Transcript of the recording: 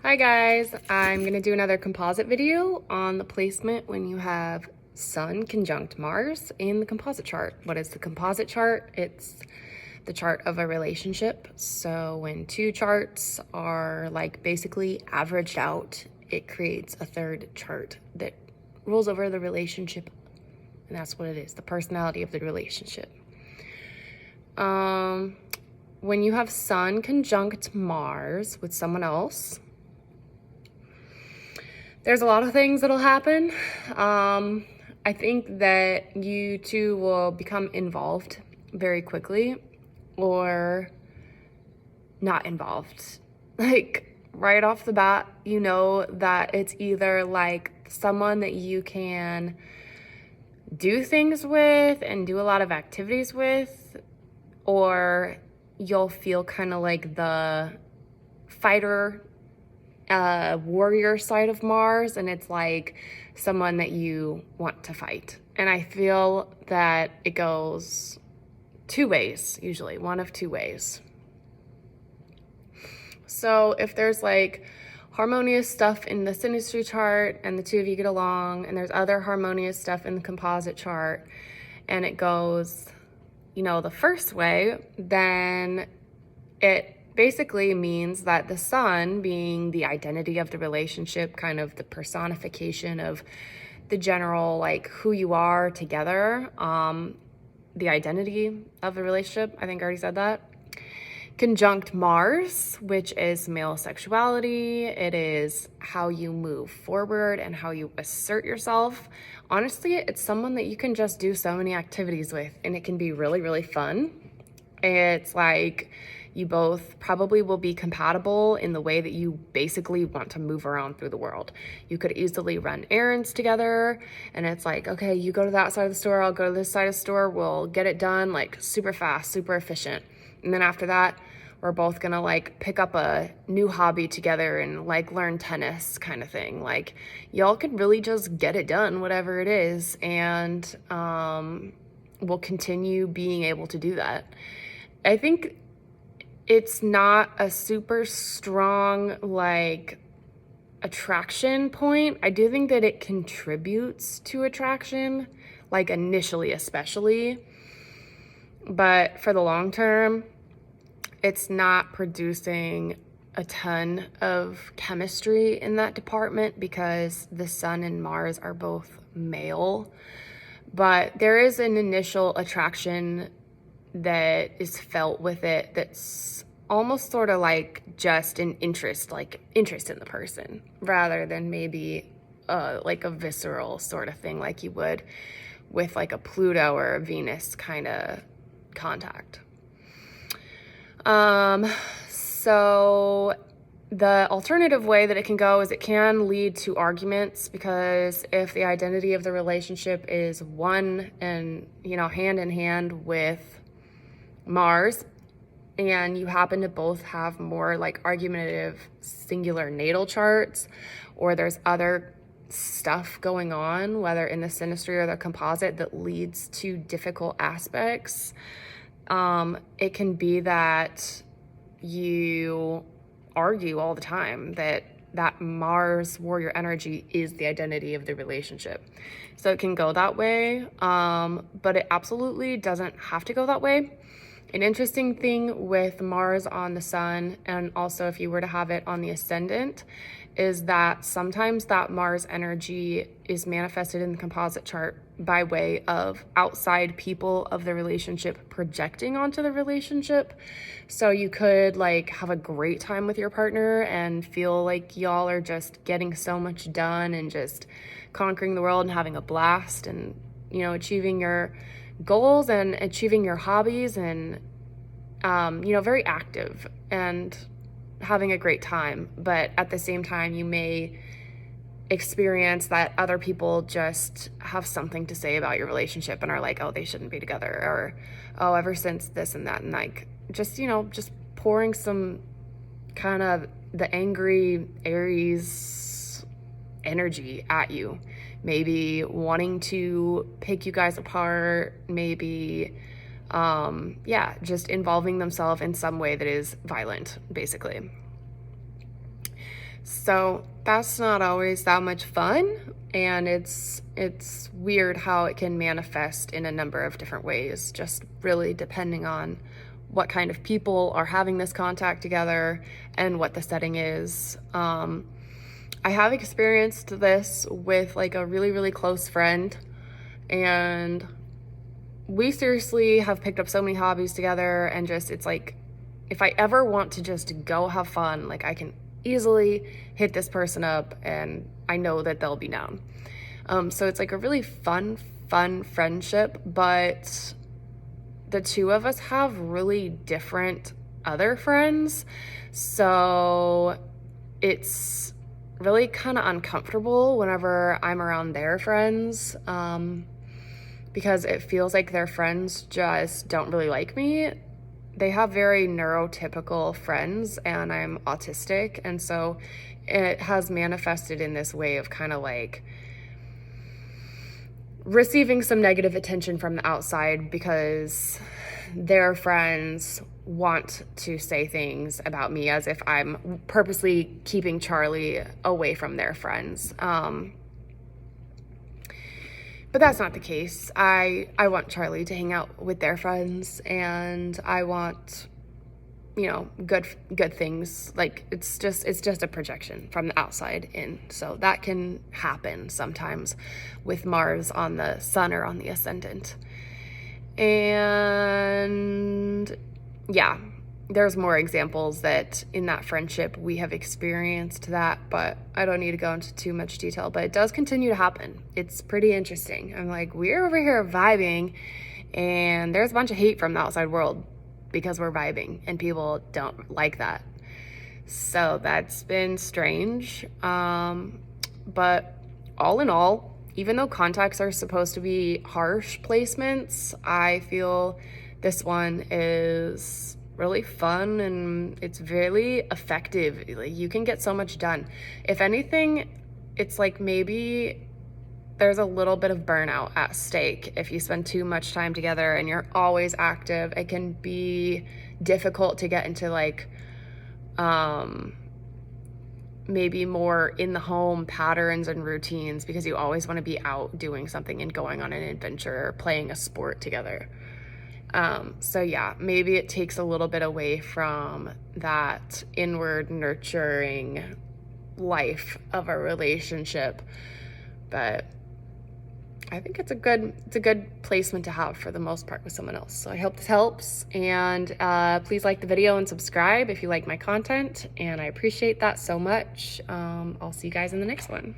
Hi guys, I'm going to do another composite video on the placement when you have Sun conjunct Mars in the composite chart. What is the composite chart? It's the chart of a relationship. So when two charts are like basically averaged out, it creates a third chart that rules over the relationship. And that's what it is, the personality of the relationship. When you have Sun conjunct Mars with someone else, there's a lot of things that'll happen. I think that you two will become involved very quickly or not involved. Like right off the bat, you know that it's either like someone that you can do things with and do a lot of activities with, or you'll feel kind of like the fighter warrior side of Mars, and it's like someone that you want to fight. And I feel that it goes two ways, usually one of two ways. So if there's like harmonious stuff in the synastry chart and the two of you get along, and there's other harmonious stuff in the composite chart and it goes, you know, the first way, then it basically means that the Sun, being the identity of the relationship, kind of the personification of the general, like who you are together, the identity of the relationship, I think I already said that, conjunct Mars, which is male sexuality. It is how you move forward and how you assert yourself. Honestly, it's someone that you can just do so many activities with, and it can be really, really fun. It's like you both probably will be compatible in the way that you basically want to move around through the world. You could easily run errands together, and it's like, okay, you go to that side of the store, I'll go to this side of the store, we'll get it done like super fast, super efficient. And then after that, we're both gonna like pick up a new hobby together and like learn tennis kind of thing. Like y'all could really just get it done, whatever it is, and we'll continue being able to do that. I think it's not a super strong like attraction point. I do think that it contributes to attraction, like initially especially, but for the long term, it's not producing a ton of chemistry in that department because the Sun and Mars are both male. But there is an initial attraction that is felt with it that's almost sort of like just an interest, like interest in the person, rather than maybe like a visceral sort of thing like you would with like a Pluto or a Venus kind of contact. So the alternative way that it can go is it can lead to arguments, because if the identity of the relationship is one and, you know, hand in hand with Mars, and you happen to both have more like argumentative singular natal charts, or there's other stuff going on, whether in the synastry or the composite, that leads to difficult aspects, it can be that you argue all the time that Mars warrior energy is the identity of the relationship. So it can go that way, but it absolutely doesn't have to go that way. An interesting thing with Mars on the Sun, and also if you were to have it on the ascendant, is that sometimes that Mars energy is manifested in the composite chart by way of outside people of the relationship projecting onto the relationship. So you could like have a great time with your partner and feel like y'all are just getting so much done and just conquering the world and having a blast and, you know, achieving your goals and achieving your hobbies and, you know, very active and having a great time. But at the same time, you may experience that other people just have something to say about your relationship and are like, oh, they shouldn't be together, or, oh, ever since this and that, and like just, you know, just pouring some kind of the angry Aries energy at you, maybe wanting to pick you guys apart, maybe just involving themselves in some way that is violent, basically. So that's not always that much fun, and it's weird how it can manifest in a number of different ways, just really depending on what kind of people are having this contact together and what the setting is. I have experienced this with like a really, really close friend, and we seriously have picked up so many hobbies together, and just, it's like, if I ever want to just go have fun, like I can easily hit this person up and I know that they'll be down. So it's like a really fun friendship, but the two of us have really different other friends. So it's really kind of uncomfortable whenever I'm around their friends, because it feels like their friends just don't really like me. They have very neurotypical friends, and I'm autistic, and so it has manifested in this way of kind of like receiving some negative attention from the outside because their friends want to say things about me as if I'm purposely keeping Charlie away from their friends. But that's not the case. I want Charlie to hang out with their friends, and I want, you know, good things. Like it's just a projection from the outside in. So that can happen sometimes with Mars on the sun or on the ascendant. And yeah, there's more examples that in that friendship we have experienced that, but I don't need to go into too much detail, but it does continue to happen. It's pretty interesting. I'm like, we're over here vibing, and there's a bunch of hate from the outside world because we're vibing, and people don't like that. So that's been strange. But all in all, even though contacts are supposed to be harsh placements, I feel this one is really fun, and it's really effective. Like, you can get so much done. If anything, it's like maybe there's a little bit of burnout at stake. If you spend too much time together and you're always active, it can be difficult to get into like maybe more in the home patterns and routines, because you always want to be out doing something and going on an adventure or playing a sport together. So yeah, maybe it takes a little bit away from that inward nurturing life of a relationship, but I think it's a good placement to have for the most part with someone else. So I hope this helps, and please like the video and subscribe if you like my content, and I appreciate that so much. I'll see you guys in the next one.